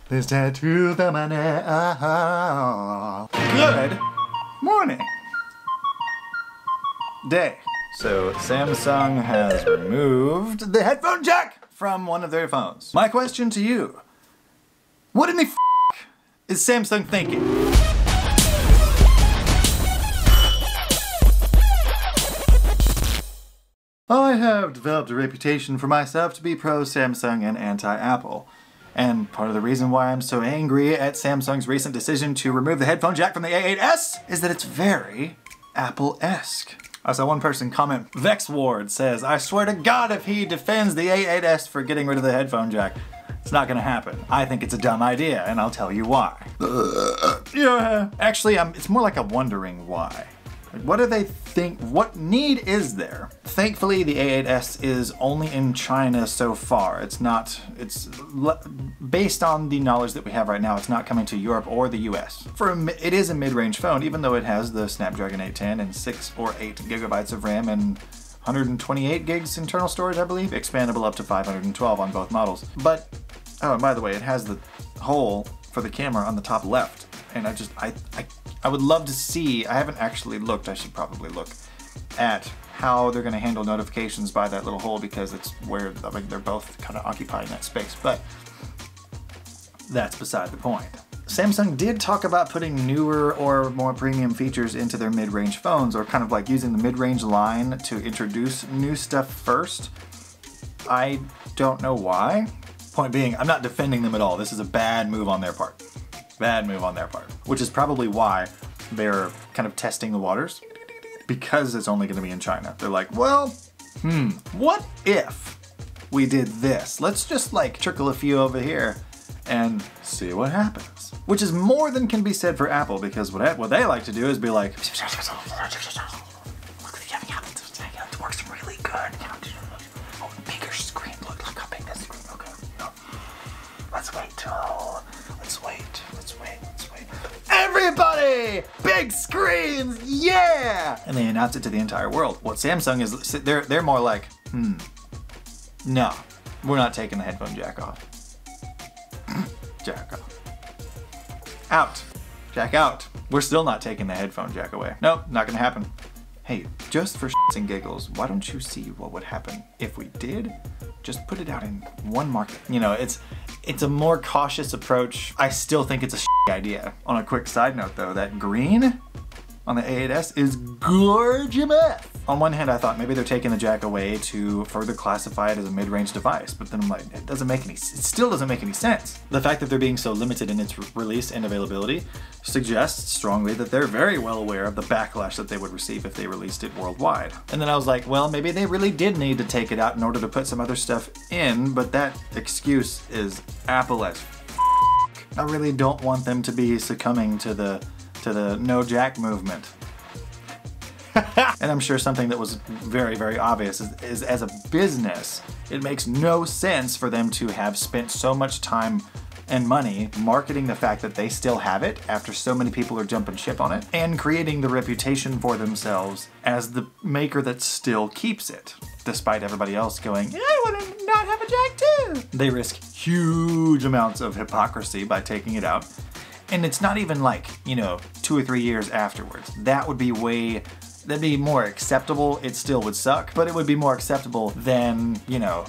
This tattoo on my neck. Good morning. Day. So Samsung has removed the headphone jack from one of their phones. My question to you, what in the f*** is Samsung thinking? I have developed a reputation for myself to be pro-Samsung and anti-Apple. And part of the reason why I'm so angry at Samsung's recent decision to remove the headphone jack from the A8S is that it's very Apple-esque. I saw one person comment, Vex Ward says, I swear to God if he defends the A8S for getting rid of the headphone jack, it's not gonna happen. I think it's a dumb idea, and I'll tell you why. Yeah. Actually, it's more like a wondering why. What do they think? What need is there? Thankfully, the A8S is only in China so far. It's based on the knowledge that we have right now, it's not coming to Europe or the US. It is a mid-range phone, even though it has the Snapdragon 810 and 6 or 8 gigabytes of RAM and 128 gigs internal storage, I believe. Expandable up to 512 on both models. But, oh, and by the way, it has the hole for the camera on the top left. And I would love to see, I haven't actually looked, I should probably look at how they're gonna handle notifications by that little hole because it's where they're both kind of occupying that space, but that's beside the point. Samsung did talk about putting newer or more premium features into their mid-range phones, or kind of like using the mid-range line to introduce new stuff first. I don't know why. Point being, I'm not defending them at all. This is a bad move on their part. Bad move on their part. Which is probably why they're kind of testing the waters. Because it's only gonna be in China. They're like, well, what if we did this? Let's just like trickle a few over here and see what happens. Which is more than can be said for Apple, because what they like to do is be like, look, it works really good. Oh, bigger screen, look how big that screen, okay. Let's wait. Everybody! Big screens, yeah! And they announce it to the entire world. What Samsung is, they're more like, no, we're not taking the headphone jack off. Jack off. Out. Jack out. We're still not taking the headphone jack away. Nope, not gonna happen. Hey, just for shits and giggles, why don't you see what would happen if we did? Just put it out in one market. You know, it's a more cautious approach. I still think it's a idea. On a quick side note though, that green on the A8S is gorgeous. On one hand, I thought maybe they're taking the jack away to further classify it as a mid-range device, but then I'm like, it still doesn't make any sense. The fact that they're being so limited in its release and availability suggests strongly that they're very well aware of the backlash that they would receive if they released it worldwide. And then I was like, well, maybe they really did need to take it out in order to put some other stuff in, but that excuse is Apple as I really don't want them to be succumbing to the no jack movement. And I'm sure something that was very, very obvious is as a business, it makes no sense for them to have spent so much time and money marketing the fact that they still have it after so many people are jumping ship on it, and creating the reputation for themselves as the maker that still keeps it, despite everybody else going, yeah, I want to not have a jack too. They risk huge amounts of hypocrisy by taking it out. And it's not even like, 2 or 3 years afterwards. That'd be more acceptable. It still would suck, but it would be more acceptable than,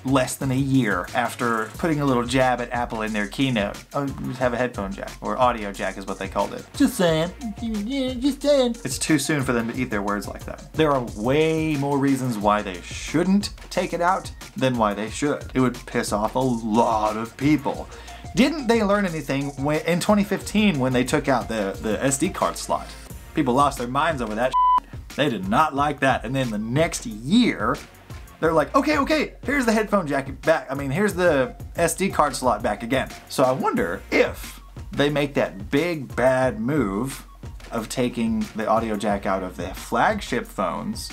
less than a year after putting a little jab at Apple in their keynote. Oh, just have a headphone jack, or audio jack is what they called it. Just saying. Yeah, just saying. It's too soon for them to eat their words like that. There are way more reasons why they shouldn't take it out than why they should. It would piss off a lot of people. Didn't they learn anything in 2015 when they took out the SD card slot? People lost their minds over that shit. They did not like that. And then the next year, they're like, okay, here's the headphone jack back. Here's the SD card slot back again. So I wonder if they make that big bad move of taking the audio jack out of the flagship phones,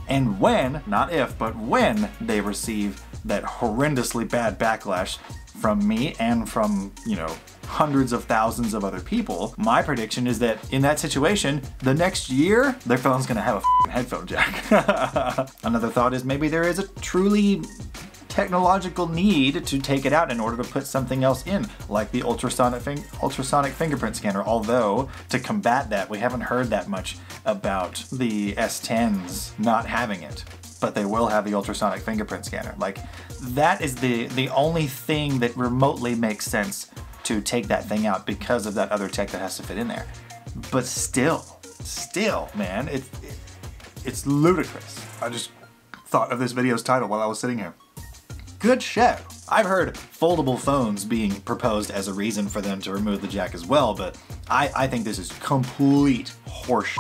and when, not if, but when they receive that horrendously bad backlash from me and from, hundreds of thousands of other people, my prediction is that in that situation, the next year, their phone's gonna have a headphone jack. Another thought is maybe there is a truly technological need to take it out in order to put something else in, like the ultrasonic fingerprint scanner. Although, to combat that, we haven't heard that much about the S10s not having it. But they will have the ultrasonic fingerprint scanner. Like, that is the only thing that remotely makes sense to take that thing out because of that other tech that has to fit in there. But still, man, it's ludicrous. I just thought of this video's title while I was sitting here. Good show. I've heard foldable phones being proposed as a reason for them to remove the jack as well, but I think this is complete horseshit.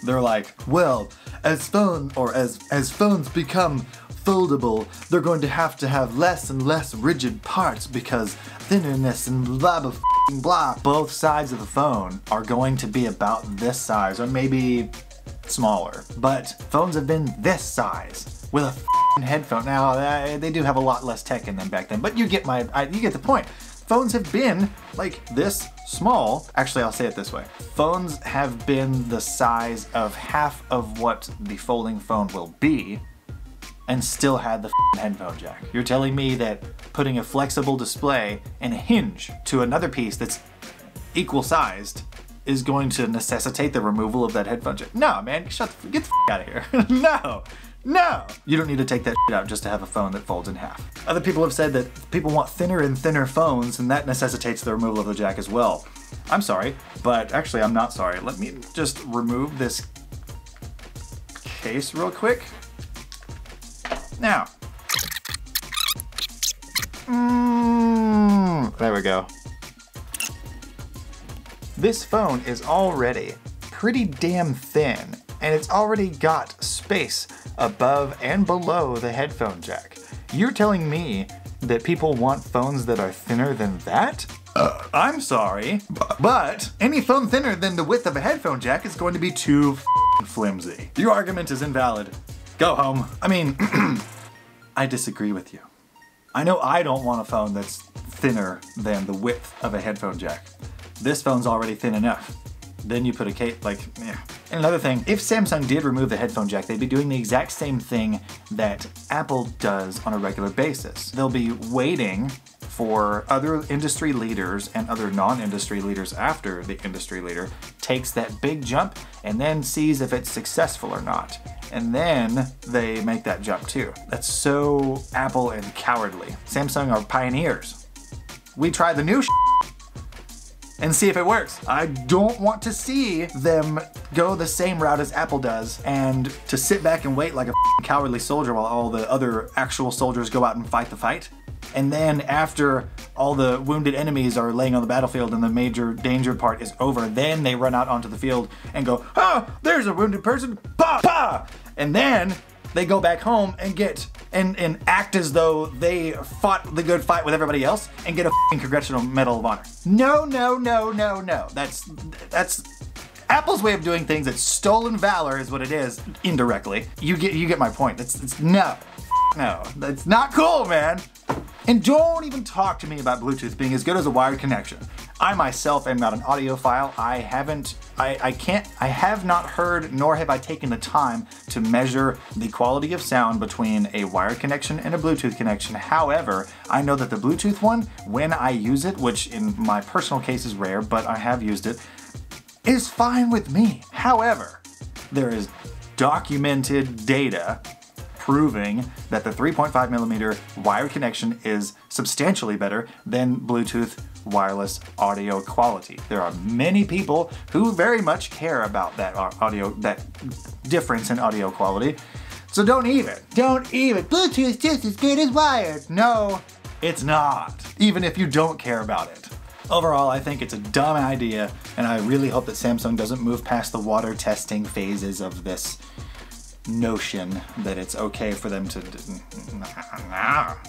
They're like, well, as phones become foldable, they're going to have less and less rigid parts because thinness and blah blah blah. Both sides of the phone are going to be about this size, or maybe smaller. But phones have been this size with a headphone. Now they do have a lot less tech in them back then, but you get the point. Phones have been like this small. Actually, I'll say it this way. Phones have been the size of half of what the folding phone will be and still had the headphone jack. You're telling me that putting a flexible display and a hinge to another piece that's equal sized is going to necessitate the removal of that headphone jack? No, man, get the out of here. No! You don't need to take that shit out just to have a phone that folds in half. Other people have said that people want thinner and thinner phones, and that necessitates the removal of the jack as well. I'm sorry, but actually I'm not sorry. Let me just remove this case real quick. Now. There we go. This phone is already pretty damn thin, and it's already got space above and below the headphone jack. You're telling me that people want phones that are thinner than that? I'm sorry, but any phone thinner than the width of a headphone jack is going to be too flimsy. Your argument is invalid. Go home. I mean, I disagree with you. I know I don't want a phone that's thinner than the width of a headphone jack. This phone's already thin enough. Then you put a case, like, yeah. And another thing, if Samsung did remove the headphone jack, they'd be doing the exact same thing that Apple does on a regular basis. They'll be waiting for other industry leaders and other non-industry leaders after the industry leader takes that big jump and then sees if it's successful or not. And then they make that jump too. That's so Apple and cowardly. Samsung are pioneers. We try the new and see if it works. I don't want to see them go the same route as Apple does and to sit back and wait like a cowardly soldier while all the other actual soldiers go out and fight the fight. And then after all the wounded enemies are laying on the battlefield and the major danger part is over, then they run out onto the field and go, oh, there's a wounded person, pa, pa! And then they go back home and get and act as though they fought the good fight with everybody else and get a Congressional Medal of Honor. No. That's Apple's way of doing things. It's stolen valor is what it is, indirectly. You get my point. No, that's not cool, man. And don't even talk to me about Bluetooth being as good as a wired connection. I myself am not an audiophile. I have not heard, nor have I taken the time to measure the quality of sound between a wired connection and a Bluetooth connection. However, I know that the Bluetooth one, when I use it, which in my personal case is rare, but I have used it, is fine with me. However, there is documented data proving that the 3.5mm wired connection is substantially better than Bluetooth wireless audio quality. There are many people who very much care about that difference in audio quality. So don't even. Bluetooth's just as good as wired. No, it's not. Even if you don't care about it. Overall, I think it's a dumb idea, and I really hope that Samsung doesn't move past the water testing phases of this notion that it's okay for them to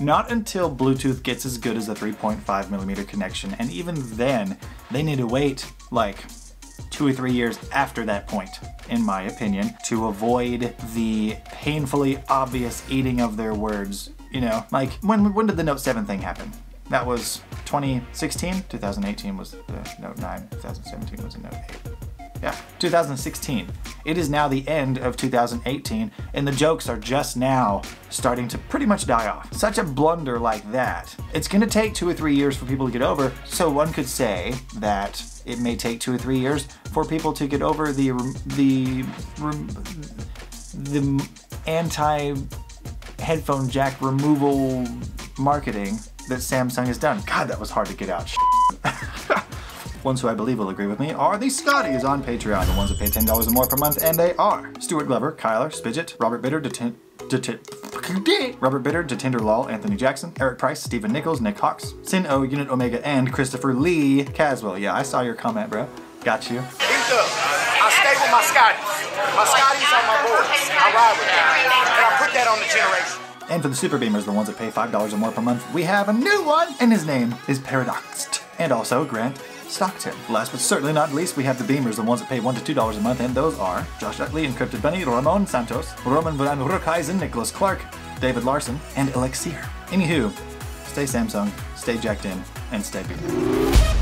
not until Bluetooth gets as good as the 3.5mm connection, and even then they need to wait like 2 or 3 years after that point, in my opinion, to avoid the painfully obvious eating of their words. You know, like when did the Note 7 thing happen? That was 2016? 2018 was the Note 9, 2017 was the Note 8. Yeah, 2016. It is now the end of 2018, and the jokes are just now starting to pretty much die off. Such a blunder like that. It's gonna take 2 or 3 years for people to get over, so one could say that it may take 2 or 3 years for people to get over the anti-headphone jack removal marketing that Samsung has done. God, that was hard to get out. Ones who I believe will agree with me are the Scotties on Patreon, the ones that pay $10 or more per month, and they are Stuart Glover, Kyler, Spidget, Robert Bitter, Detinder Lol, Anthony Jackson, Eric Price, Stephen Nichols, Nick Hawks, Sin O, Unit Omega, and Christopher Lee Caswell. Yeah, I saw your comment, bro. Got you. BeamtUp. I stay with my Scotties. My Scotties are my boys. I ride with them. And I put that on the generation. And for the Super Beamers, the ones that pay $5 or more per month, we have a new one, and his name is Paradoxed. And also Grant Stockton. Last but certainly not least, we have the Beamers, the ones that pay $1 to $2 a month, and those are Josh Utley, Encrypted Bunny, Ramon Santos, Roman Van Rukhuizen, Nicholas Clark, David Larson, and Elixir. Anywho, stay Samsung, stay jacked in, and stay Beamer.